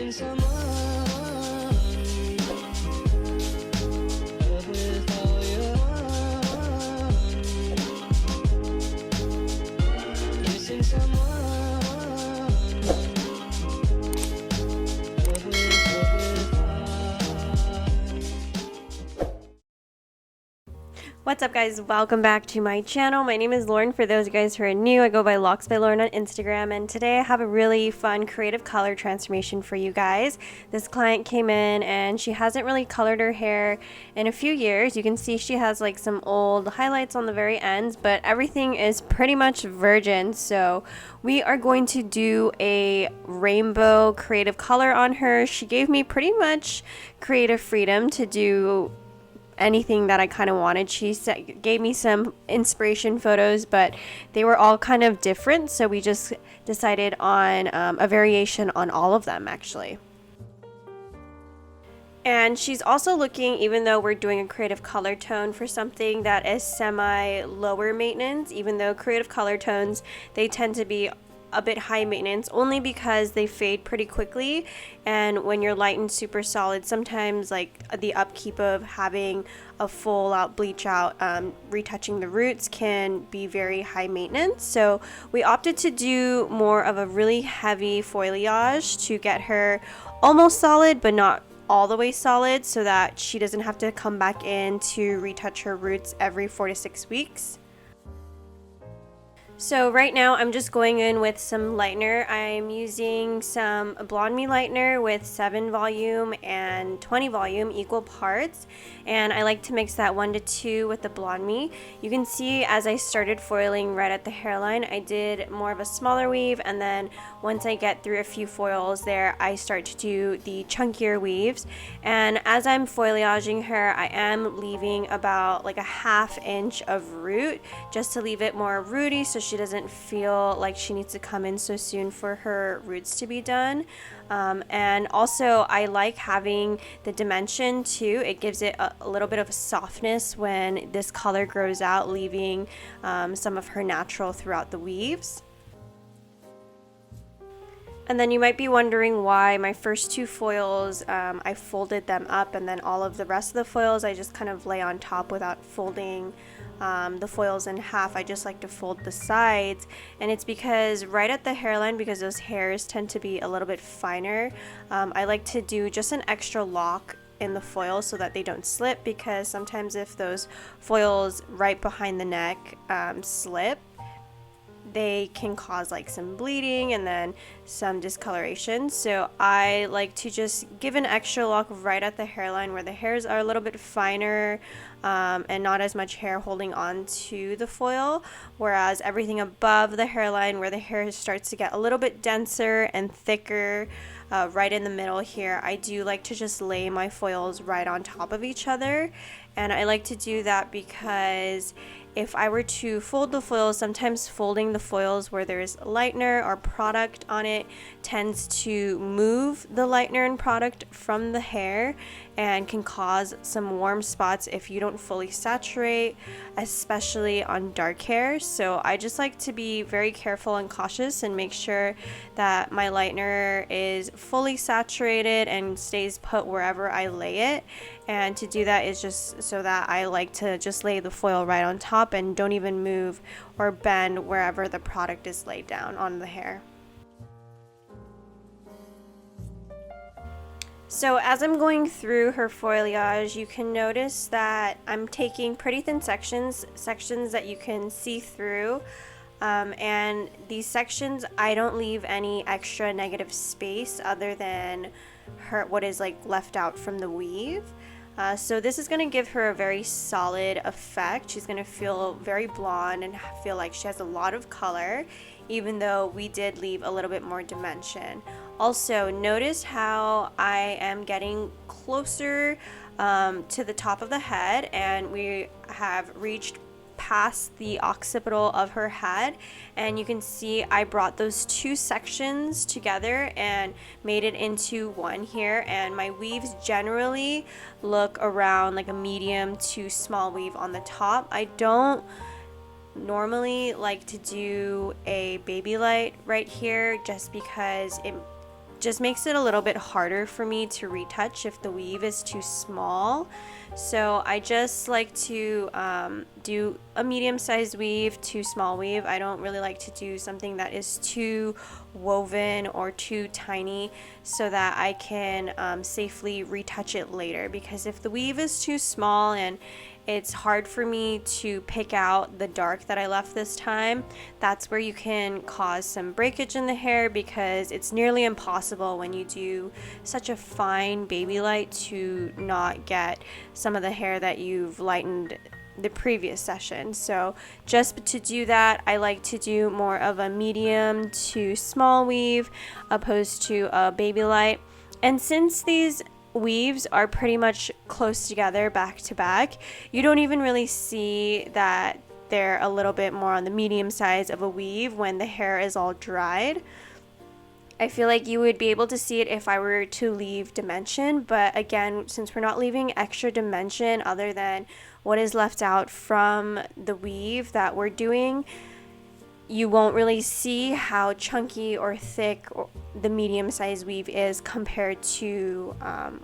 missing someone. Love with all your heart. Missing someone. Love with heart. What's up, guys? Welcome back to my channel. My name is Lauren. For those of you guys who are new, I go by Locks by Lauren on Instagram, and today I have a really fun creative color transformation for you guys. This client came in and she hasn't really colored her hair in a few years. You can see she has like some old highlights on the very ends, but everything is pretty much virgin. So we are going to do a rainbow creative color on her. She gave me pretty much creative freedom to do anything that I kind of wanted. She gave me some inspiration photos, but they were all kind of different, so we just decided on a variation on all of them actually. And she's also looking, even though we're doing a creative color tone, for something that is semi lower maintenance, even though creative color tones, they tend to be a bit high maintenance only because they fade pretty quickly, and when you're light and super solid, sometimes like the upkeep of having a full out bleach out, retouching the roots can be very high maintenance. So we opted to do more of a really heavy foliage to get her almost solid but not all the way solid, so that she doesn't have to come back in to retouch her roots every 4 to 6 weeks. So right now I'm just going in with some lightener. I'm using some Blonde Me lightener with 7 volume and 20 volume equal parts, and I like to mix that 1 to 2 with the Blonde Me. You can see as I started foiling right at the hairline, I did more of a smaller weave, and then once I get through a few foils there, I start to do the chunkier weaves. And as I'm foliaging her, I am leaving about like a ½ inch of root just to leave it more rooty, so she doesn't feel like she needs to come in so soon for her roots to be done. And also I like having the dimension too. It gives it a little bit of a softness when this color grows out, leaving some of her natural throughout the weaves. And then you might be wondering why my first 2 foils, I folded them up, and then all of the rest of the foils I just kind of lay on top without folding the foils in half. I just like to fold the sides, and it's because right at the hairline, because those hairs tend to be a little bit finer, I like to do just an extra lock in the foil so that they don't slip, because sometimes if those foils right behind the neck slip, they can cause like some bleeding and then some discoloration. So I like to just give an extra lock right at the hairline where the hairs are a little bit finer, and not as much hair holding on to the foil, whereas everything above the hairline where the hair starts to get a little bit denser and thicker, right in the middle here, I do like to just lay my foils right on top of each other. And I like to do that because if I were to fold the foils, sometimes folding the foils where there's lightener or product on it tends to move the lightener and product from the hair and can cause some warm spots if you don't fully saturate, especially on dark hair. So I just like to be very careful and cautious and make sure that my lightener is fully saturated and stays put wherever I lay it. And to do that is just so that I like to just lay the foil right on top and don't even move or bend wherever the product is laid down on the hair. So as I'm going through her foliage, you can notice that I'm taking pretty thin sections that you can see through. And these sections, I don't leave any extra negative space other than what is like left out from the weave. So this is going to give her a very solid effect. She's going to feel very blonde and feel like she has a lot of color, even though we did leave a little bit more dimension. Also, notice how I am getting closer to the top of the head, and we have reached past the occipital of her head, and you can see I brought those 2 sections together and made it into one here. And my weaves generally look around like a medium to small weave on the top. I don't normally like to do a baby light right here just because it just makes it a little bit harder for me to retouch if the weave is too small. So I just like to do a medium-sized weave to small weave. I don't really like to do something that is too woven or too tiny, so that I can safely retouch it later, because if the weave is too small and it's hard for me to pick out the dark that I left this time, that's where you can cause some breakage in the hair, because it's nearly impossible when you do such a fine baby light to not get some of the hair that you've lightened the previous session. So just to do that, I like to do more of a medium to small weave opposed to a baby light. And since these weaves are pretty much close together, back to back, you don't even really see that they're a little bit more on the medium size of a weave when the hair is all dried. I feel like you would be able to see it if I were to leave dimension, but again, since we're not leaving extra dimension other than what is left out from the weave that we're doing, you won't really see how chunky or thick the medium-sized weave is compared to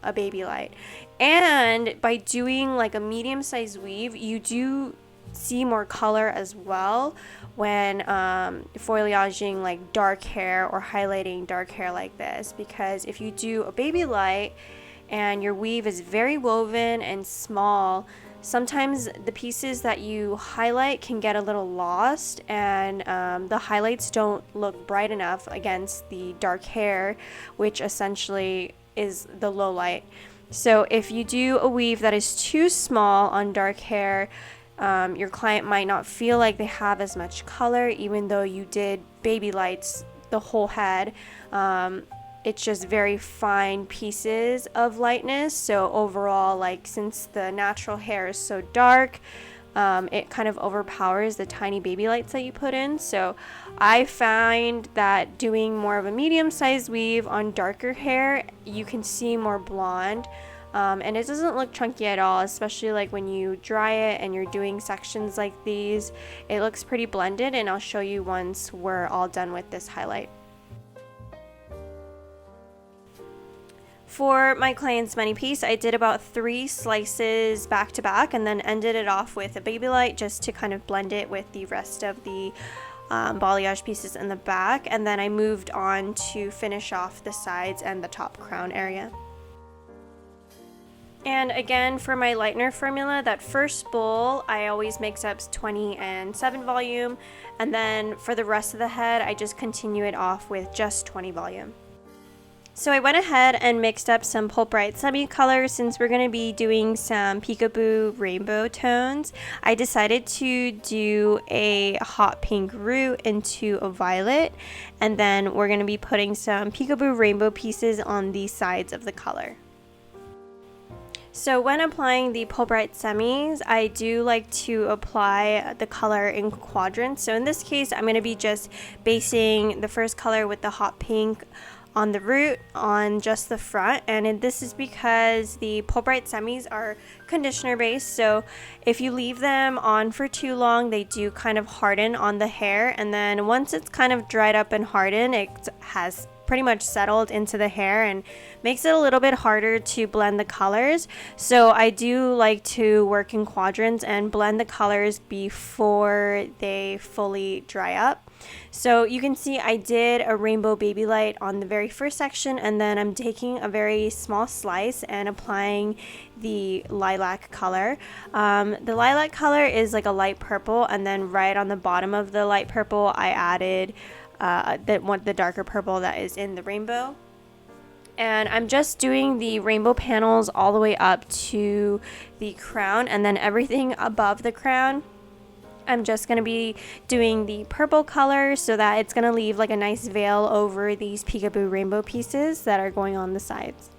a baby light. And by doing like a medium-sized weave, you do see more color as well when foliaging like dark hair or highlighting dark hair like this, because if you do a baby light and your weave is very woven and small, sometimes the pieces that you highlight can get a little lost, and the highlights don't look bright enough against the dark hair, which essentially is the low light. So if you do a weave that is too small on dark hair, your client might not feel like they have as much color, even though you did baby lights the whole head. It's just very fine pieces of lightness. So overall, like, since the natural hair is so dark, it kind of overpowers the tiny baby lights that you put in. So I find that doing more of a medium-sized weave on darker hair, you can see more blonde. And it doesn't look chunky at all, especially like when you dry it and you're doing sections like these. It looks pretty blended, and I'll show you once we're all done with this highlight. For my client's money piece, I did about 3 slices back to back and then ended it off with a baby light just to kind of blend it with the rest of the balayage pieces in the back. And then I moved on to finish off the sides and the top crown area. And again, for my lightener formula, that first bowl, I always mix up 20 and 7 volume. And then for the rest of the head, I just continue it off with just 20 volume. So I went ahead and mixed up some Pulp Bright semi-colors. Since we're going to be doing some peekaboo rainbow tones, I decided to do a hot pink root into a violet, and then we're going to be putting some peekaboo rainbow pieces on the sides of the color. So when applying the Pulp Bright semis, I do like to apply the color in quadrants. So in this case, I'm going to be just basing the first color with the hot pink on the root on just the front, and this is because the Pulp Bright semis are conditioner based, so if you leave them on for too long, they do kind of harden on the hair, and then once it's kind of dried up and hardened, it has pretty much settled into the hair and makes it a little bit harder to blend the colors. So I do like to work in quadrants and blend the colors before they fully dry up. So you can see I did a rainbow baby light on the very first section, and then I'm taking a very small slice and applying the lilac color. The lilac color is like a light purple, and then right on the bottom of the light purple I added the darker purple that is in the rainbow. And I'm just doing the rainbow panels all the way up to the crown, and then everything above the crown I'm just going to be doing the purple color so that it's going to leave like a nice veil over these peekaboo rainbow pieces that are going on the sides.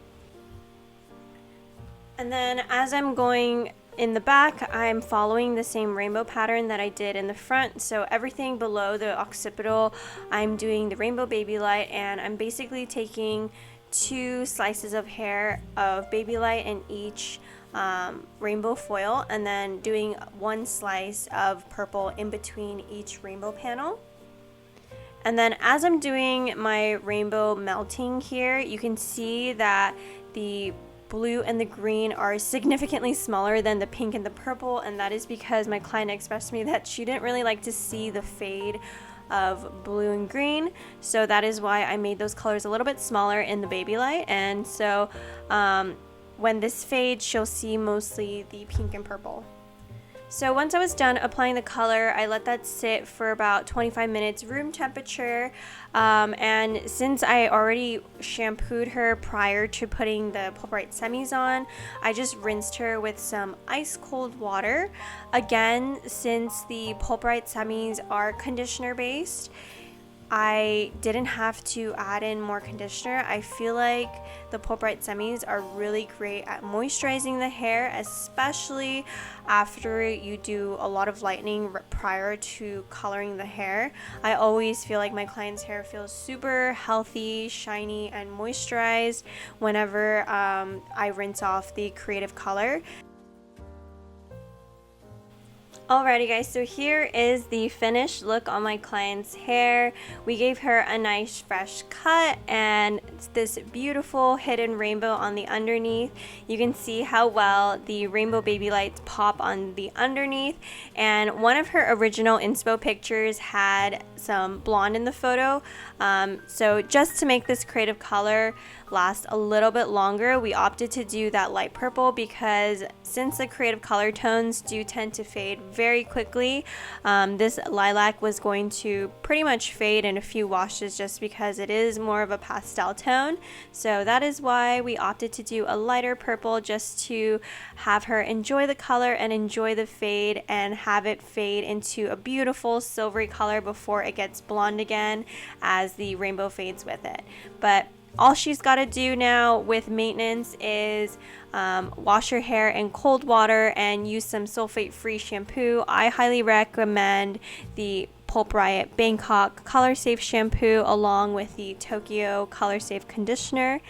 And then as I'm going in the back, I'm following the same rainbow pattern that I did in the front. So everything below the occipital, I'm doing the rainbow baby light, and I'm basically taking 2 slices of hair of baby light in each rainbow foil, and then doing 1 slice of purple in between each rainbow panel. And then as I'm doing my rainbow melting here, you can see that the blue and the green are significantly smaller than the pink and the purple, and that is because my client expressed to me that she didn't really like to see the fade of blue and green, so that is why I made those colors a little bit smaller in the Babylight. And so when this fades, she'll see mostly the pink and purple. So once I was done applying the color, I let that sit for about 25 minutes room temperature, and since I already shampooed her prior to putting the Pulp Bright semis on, I just rinsed her with some ice cold water. Again, since the Pulp Bright semis are conditioner based, I didn't have to add in more conditioner. I feel like the Pulp Bright semis are really great at moisturizing the hair, especially after you do a lot of lightening prior to coloring the hair. I always feel like my client's hair feels super healthy, shiny, and moisturized whenever I rinse off the creative color. Alrighty guys, so here is the finished look on my client's hair. We gave her a nice fresh cut and this beautiful hidden rainbow on the underneath. You can see how well the Rainbow Babylights pop on the underneath, and one of her original inspo pictures had some blonde in the photo. So just to make this creative color last a little bit longer, we opted to do that light purple because since the creative color tones do tend to fade very quickly, this lilac was going to pretty much fade in a few washes just because it is more of a pastel tone. So that is why we opted to do a lighter purple, just to have her enjoy the color and enjoy the fade and have it fade into a beautiful silvery color before it gets blonde again as the rainbow fades with it. But all she's got to do now with maintenance is wash her hair in cold water and use some sulfate-free shampoo. I highly recommend the Pulp Bright Bangkok Color Safe shampoo along with the Tokyo Color Safe conditioner.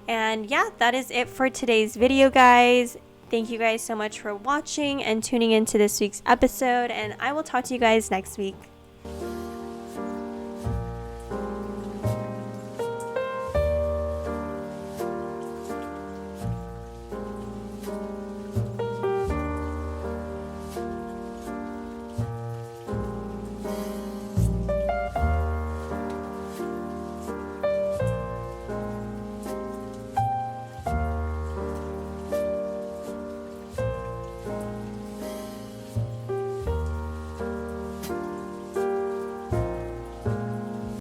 And yeah, that is it for today's video, guys. Thank you guys so much for watching and tuning into this week's episode, and I will talk to you guys next week.